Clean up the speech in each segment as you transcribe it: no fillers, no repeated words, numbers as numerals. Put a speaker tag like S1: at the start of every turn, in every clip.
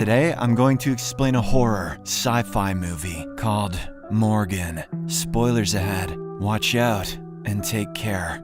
S1: Today, I'm going to explain a horror, sci-fi movie called Morgan. Spoilers ahead. Watch out and take care.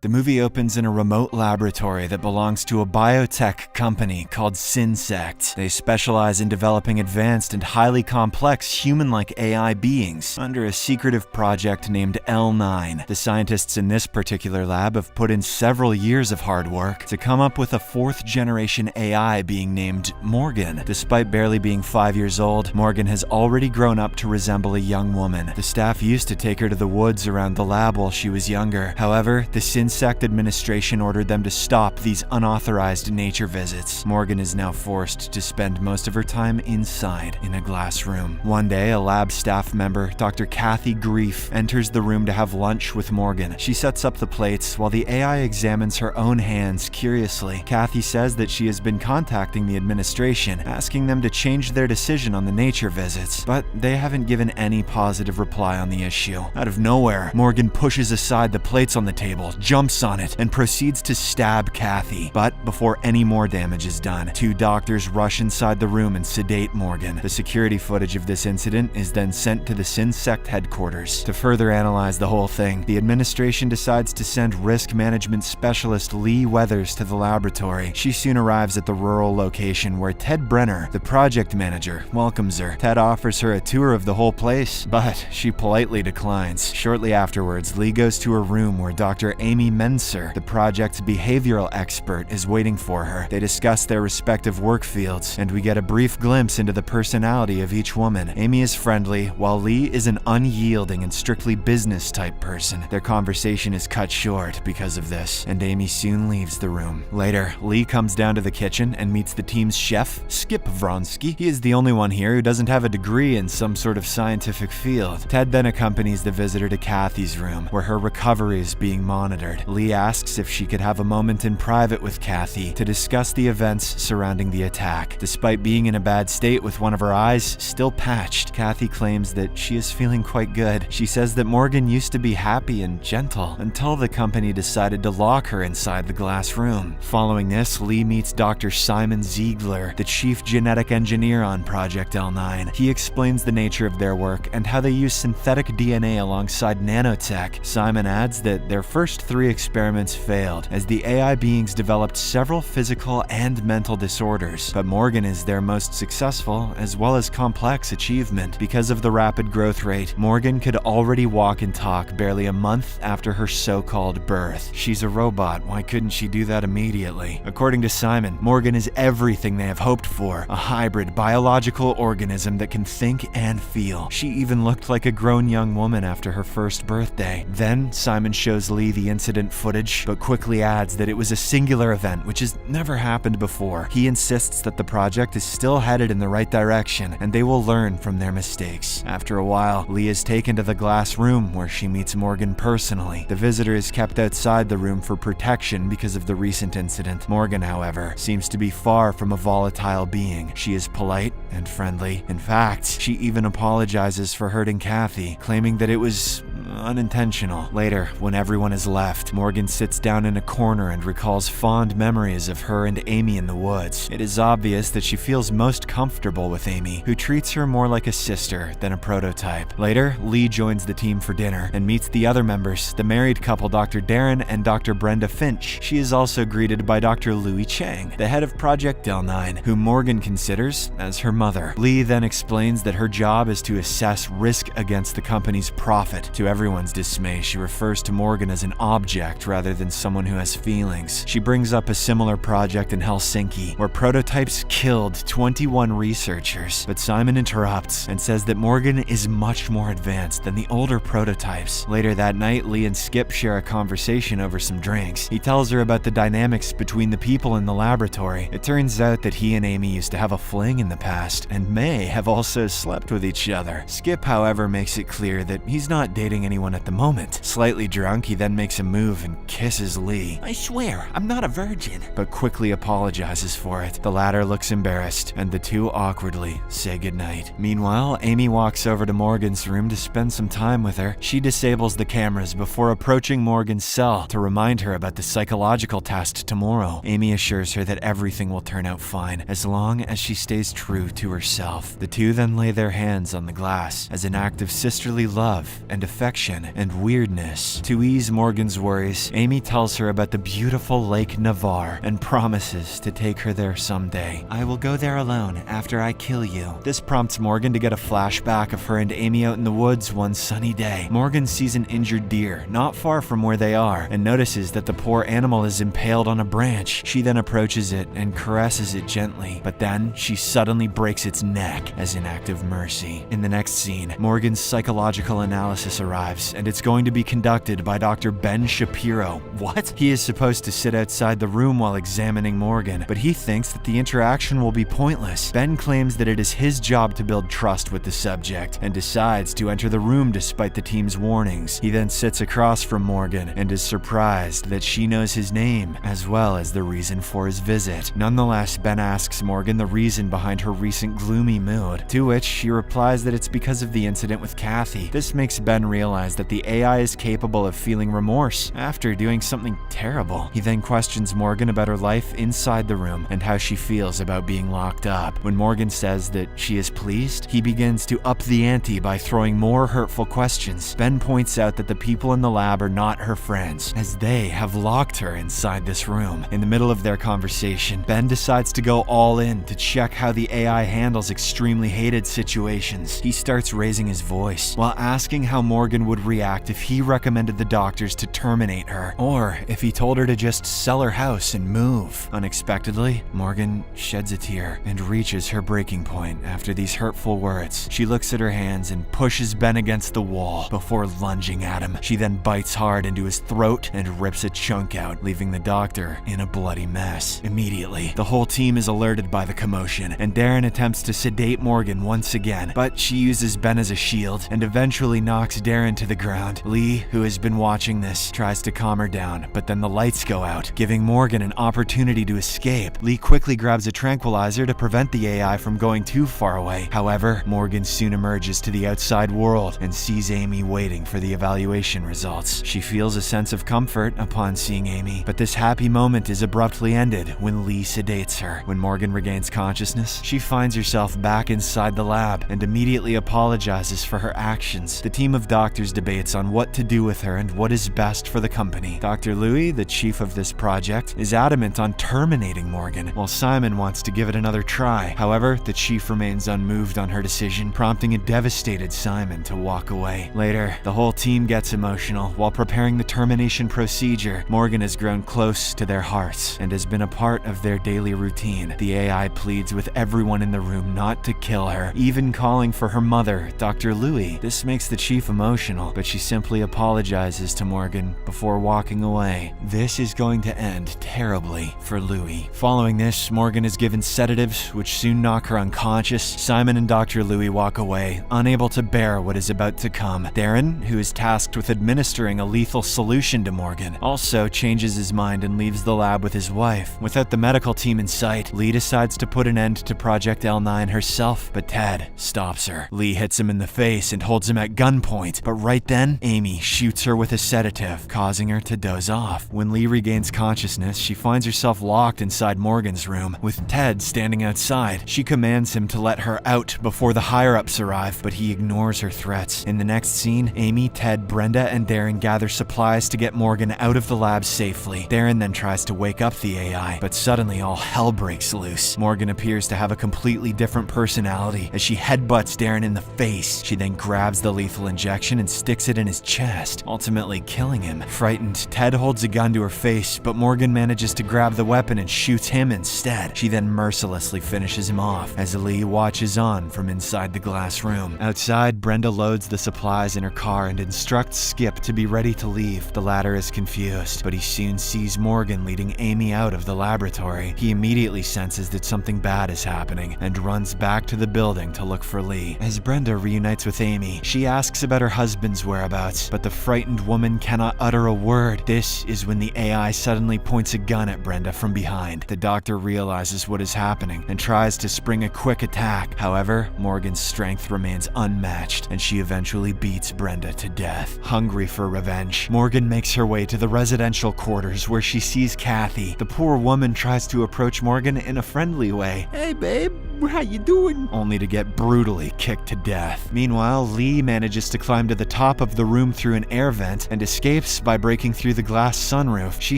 S1: The movie opens in a remote laboratory that belongs to a biotech company called SynSect. They specialize in developing advanced and highly complex human-like AI beings under a secretive project named L9. The scientists in this particular lab have put in several years of hard work to come up with a fourth-generation AI being named Morgan. Despite barely being 5 years old, Morgan has already grown up to resemble a young woman. The staff used to take her to the woods around the lab while she was younger. However, the SynSect administration ordered them to stop these unauthorized nature visits. Morgan is now forced to spend most of her time inside in a glass room. One day, a lab staff member, Dr. Kathy Grief, enters the room to have lunch with Morgan. She sets up the plates while the AI examines her own hands curiously. Kathy says that she has been contacting the administration, asking them to change their decision on the nature visits, but they haven't given any positive reply on the issue. Out of nowhere, Morgan pushes aside the plates on the table, jumps on it, and proceeds to stab Kathy. But before any more damage is done, two doctors rush inside the room and sedate Morgan. The security footage of this incident is then sent to the SynSect headquarters. To further analyze the whole thing, the administration decides to send risk management specialist Lee Weathers to the laboratory. She soon arrives at the rural location where Ted Brenner, the project manager, welcomes her. Ted offers her a tour of the whole place, but she politely declines. Shortly afterwards, Lee goes to her room where Dr. Amy Menser, the project's behavioral expert, is waiting for her. They discuss their respective work fields, and we get a brief glimpse into the personality of each woman. Amy is friendly, while Lee is an unyielding and strictly business-type person. Their conversation is cut short because of this, and Amy soon leaves the room. Later, Lee comes down to the kitchen and meets the team's chef, Skip Vronsky. He is the only one here who doesn't have a degree in some sort of scientific field. Ted then accompanies the visitor to Kathy's room, where her recovery is being monitored. Lee asks if she could have a moment in private with Kathy to discuss the events surrounding the attack. Despite being in a bad state with one of her eyes still patched, Kathy claims that she is feeling quite good. She says that Morgan used to be happy and gentle until the company decided to lock her inside the glass room. Following this, Lee meets Dr. Simon Ziegler, the chief genetic engineer on Project L9. He explains the nature of their work and how they use synthetic DNA alongside nanotech. Simon adds that their first 3 experiments failed, as the AI beings developed several physical and mental disorders, but Morgan is their most successful as well as complex achievement. Because of the rapid growth rate, Morgan could already walk and talk barely a month after her so-called birth. She's a robot, why couldn't she do that immediately? According to Simon, Morgan is everything they have hoped for, a hybrid biological organism that can think and feel. She even looked like a grown young woman after her first birthday. Then, Simon shows Lee the incident footage, but quickly adds that it was a singular event which has never happened before. He insists that the project is still headed in the right direction, and they will learn from their mistakes. After a while, Lee is taken to the glass room where she meets Morgan personally. The visitor is kept outside the room for protection because of the recent incident. Morgan, however, seems to be far from a volatile being. She is polite and friendly. In fact, she even apologizes for hurting Kathy, claiming that it was unintentional. Later, when everyone is left, Morgan sits down in a corner and recalls fond memories of her and Amy in the woods. It is obvious that she feels most comfortable with Amy, who treats her more like a sister than a prototype. Later, Lee joins the team for dinner and meets the other members, the married couple Dr. Darren and Dr. Brenda Finch. She is also greeted by Dr. Louis Chang, the head of Project L9, whom Morgan considers as her mother. Lee then explains that her job is to assess risk against the company's profit. To everyone's dismay, she refers to Morgan as an object rather than someone who has feelings. She brings up a similar project in Helsinki, where prototypes killed 21 researchers, but Simon interrupts and says that Morgan is much more advanced than the older prototypes. Later that night, Lee and Skip share a conversation over some drinks. He tells her about the dynamics between the people in the laboratory. It turns out that he and Amy used to have a fling in the past, and may have also slept with each other. Skip, however, makes it clear that he's not dating anyone anyone at the moment. Slightly drunk, he then makes a move and kisses Lee.
S2: I swear, I'm not a virgin.
S1: But quickly apologizes for it. The latter looks embarrassed, and the two awkwardly say goodnight. Meanwhile, Amy walks over to Morgan's room to spend some time with her. She disables the cameras before approaching Morgan's cell to remind her about the psychological test tomorrow. Amy assures her that everything will turn out fine as long as she stays true to herself. The two then lay their hands on the glass as an act of sisterly love and affection and weirdness. To ease Morgan's worries, Amy tells her about the beautiful Lake Navarre and promises to take her there someday. I will go there alone after I kill you. This prompts Morgan to get a flashback of her and Amy out in the woods one sunny day. Morgan sees an injured deer not far from where they are and notices that the poor animal is impaled on a branch. She then approaches it and caresses it gently, but then she suddenly breaks its neck as an act of mercy. In the next scene, Morgan's psychological analysis arrives, and it's going to be conducted by Dr. Ben Shapiro. What? He is supposed to sit outside the room while examining Morgan, but he thinks that the interaction will be pointless. Ben claims that it is his job to build trust with the subject and decides to enter the room despite the team's warnings. He then sits across from Morgan and is surprised that she knows his name as well as the reason for his visit. Nonetheless, Ben asks Morgan the reason behind her recent gloomy mood, to which she replies that it's because of the incident with Kathy. This makes Ben realize that the AI is capable of feeling remorse after doing something terrible. He then questions Morgan about her life inside the room and how she feels about being locked up. When Morgan says that she is pleased, he begins to up the ante by throwing more hurtful questions. Ben points out that the people in the lab are not her friends, as they have locked her inside this room. In the middle of their conversation, Ben decides to go all in to check how the AI handles extremely hated situations. He starts raising his voice while asking how Morgan would react if he recommended the doctors to terminate her, or if he told her to just sell her house and move. Unexpectedly, Morgan sheds a tear and reaches her breaking point after these hurtful words. She looks at her hands and pushes Ben against the wall before lunging at him. She then bites hard into his throat and rips a chunk out, leaving the doctor in a bloody mess. Immediately, the whole team is alerted by the commotion, and Darren attempts to sedate Morgan once again, but she uses Ben as a shield and eventually knocks Darren to the ground. Lee, who has been watching this, tries to calm her down, but then the lights go out, giving Morgan an opportunity to escape. Lee quickly grabs a tranquilizer to prevent the AI from going too far away. However, Morgan soon emerges to the outside world and sees Amy waiting for the evaluation results. She feels a sense of comfort upon seeing Amy, but this happy moment is abruptly ended when Lee sedates her. When Morgan regains consciousness, she finds herself back inside the lab and immediately apologizes for her actions. The team of doctors debates on what to do with her and what is best for the company. Dr. Louis, the chief of this project, is adamant on terminating Morgan, while Simon wants to give it another try. However, the chief remains unmoved on her decision, prompting a devastated Simon to walk away. Later, the whole team gets emotional. While preparing the termination procedure, Morgan has grown close to their hearts and has been a part of their daily routine. The AI pleads with everyone in the room not to kill her, even calling for her mother, Dr. Louis. This makes the chief emotional, but she simply apologizes to Morgan before walking away. This is going to end terribly for Louis. Following this, Morgan is given sedatives, which soon knock her unconscious. Simon and Dr. Louis walk away, unable to bear what is about to come. Darren, who is tasked with administering a lethal solution to Morgan, also changes his mind and leaves the lab with his wife. Without the medical team in sight, Lee decides to put an end to Project L9 herself, but Ted stops her. Lee hits him in the face and holds him at gunpoint, but right then, Amy shoots her with a sedative, causing her to doze off. When Lee regains consciousness, she finds herself locked inside Morgan's room, with Ted standing outside. She commands him to let her out before the higher-ups arrive, but he ignores her threats. In the next scene, Amy, Ted, Brenda, and Darren gather supplies to get Morgan out of the lab safely. Darren then tries to wake up the AI, but suddenly all hell breaks loose. Morgan appears to have a completely different personality as she headbutts Darren in the face. She then grabs the lethal injection and sticks it in his chest, ultimately killing him. Frightened, Ted holds a gun to her face, but Morgan manages to grab the weapon and shoots him instead. She then mercilessly finishes him off as Lee watches on from inside the glass room. Outside, Brenda loads the supplies in her car and instructs Skip to be ready to leave. The latter is confused, but he soon sees Morgan leading Amy out of the laboratory. He immediately senses that something bad is happening and runs back to the building to look for Lee. As Brenda reunites with Amy, she asks about her husband husband's whereabouts, but the frightened woman cannot utter a word. This is when the AI suddenly points a gun at Brenda from behind. The doctor realizes what is happening and tries to spring a quick attack. However, Morgan's strength remains unmatched, and she eventually beats Brenda to death. Hungry for revenge, Morgan makes her way to the residential quarters where she sees Kathy. The poor woman tries to approach Morgan in a friendly way.
S2: Hey, babe, how you doing?
S1: Only to get brutally kicked to death. Meanwhile, Lee manages to climb to the top of the room through an air vent and escapes by breaking through the glass sunroof. She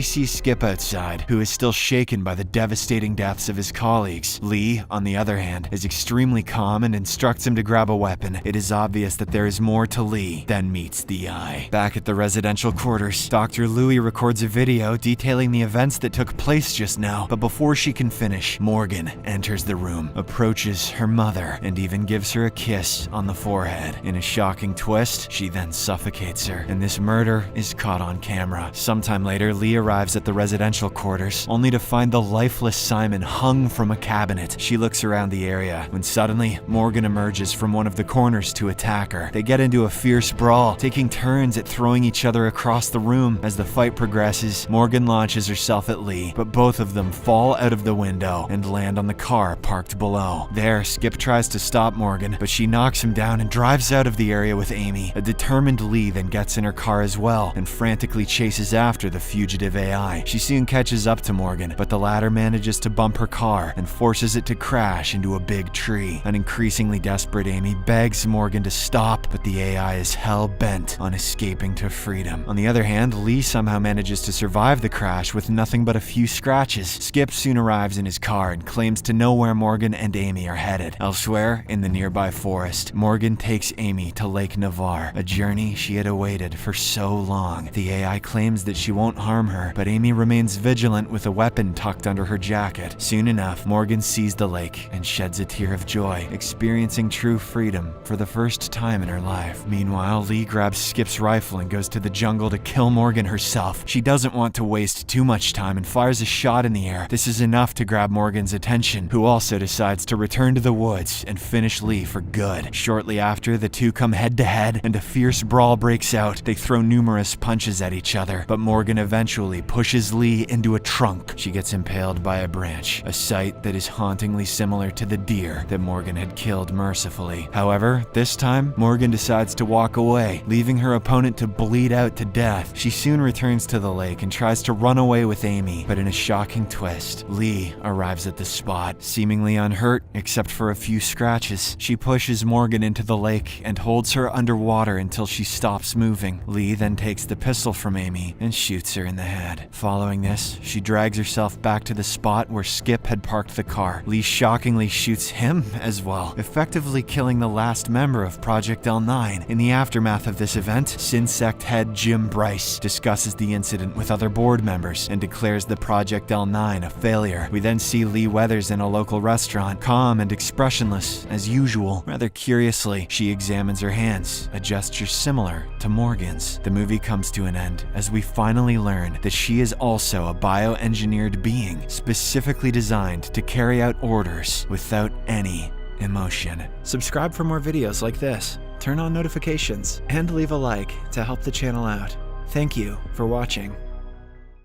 S1: sees Skip outside, who is still shaken by the devastating deaths of his colleagues. Lee, on the other hand, is extremely calm and instructs him to grab a weapon. It is obvious that there is more to Lee than meets the eye. Back at the residential quarters, Dr. Louis records a video detailing the events that took place just now, but before she can finish, Morgan enters the room, approaches her mother, and even gives her a kiss on the forehead. In a shocking twist, she then suffocates her, and this murder is caught on camera. Sometime later, Lee arrives at the residential quarters, only to find the lifeless Simon hung from a cabinet. She looks around the area, when suddenly, Morgan emerges from one of the corners to attack her. They get into a fierce brawl, taking turns at throwing each other across the room. As the fight progresses, Morgan launches herself at Lee, but both of them fall out of the window and land on the car parked below. There, Skip tries to stop Morgan, but she knocks him down and drives out of the area with Amy. A determined Lee then gets in her car as well and frantically chases after the fugitive AI. She soon catches up to Morgan, but the latter manages to bump her car and forces it to crash into a big tree. An increasingly desperate Amy begs Morgan to stop, but the AI is hell-bent on escaping to freedom. On the other hand, Lee somehow manages to survive the crash with nothing but a few scratches. Skip soon arrives in his car and claims to know where Morgan and Amy are headed. Elsewhere, in the nearby forest, Morgan takes Amy to Lake Navarre, a journey she had awaited for so long. The AI claims that she won't harm her, but Amy remains vigilant with a weapon tucked under her jacket. Soon enough, Morgan sees the lake and sheds a tear of joy, experiencing true freedom for the first time in her life. Meanwhile, Lee grabs Skip's rifle and goes to the jungle to kill Morgan herself. She doesn't want to waste too much time and fires a shot in the air. This is enough to grab Morgan's attention, who also decides to return to the woods and finish Lee for good. Shortly after, the two come head to head and a fierce brawl breaks out. They throw numerous punches at each other, but Morgan eventually pushes Lee into a trunk. She gets impaled by a branch, a sight that is hauntingly similar to the deer that Morgan had killed mercifully. However, this time, Morgan decides to walk away, leaving her opponent to bleed out to death. She soon returns to the lake and tries to run away with Amy, but in a shocking twist, Lee arrives at the spot, seemingly unhurt except for a few scratches. She pushes Morgan into the lake and holds her underwater until she stops moving. Lee then takes the pistol from Amy and shoots her in the head. Following this, she drags herself back to the spot where Skip had parked the car. Lee shockingly shoots him as well, effectively killing the last member of Project L9. In the aftermath of this event, SynSect head Jim Bryce discusses the incident with other board members and declares the Project L9 a failure. We then see Lee Weathers in a local restaurant, calm and expressionless as usual. Rather curiously, she examines her hands, a gesture similar to Morgan's. The movie comes to an end as we finally learn that she is also a bioengineered being, specifically designed to carry out orders without any emotion. Subscribe for more videos like this, turn on notifications, and leave a like to help the channel out. Thank you for watching.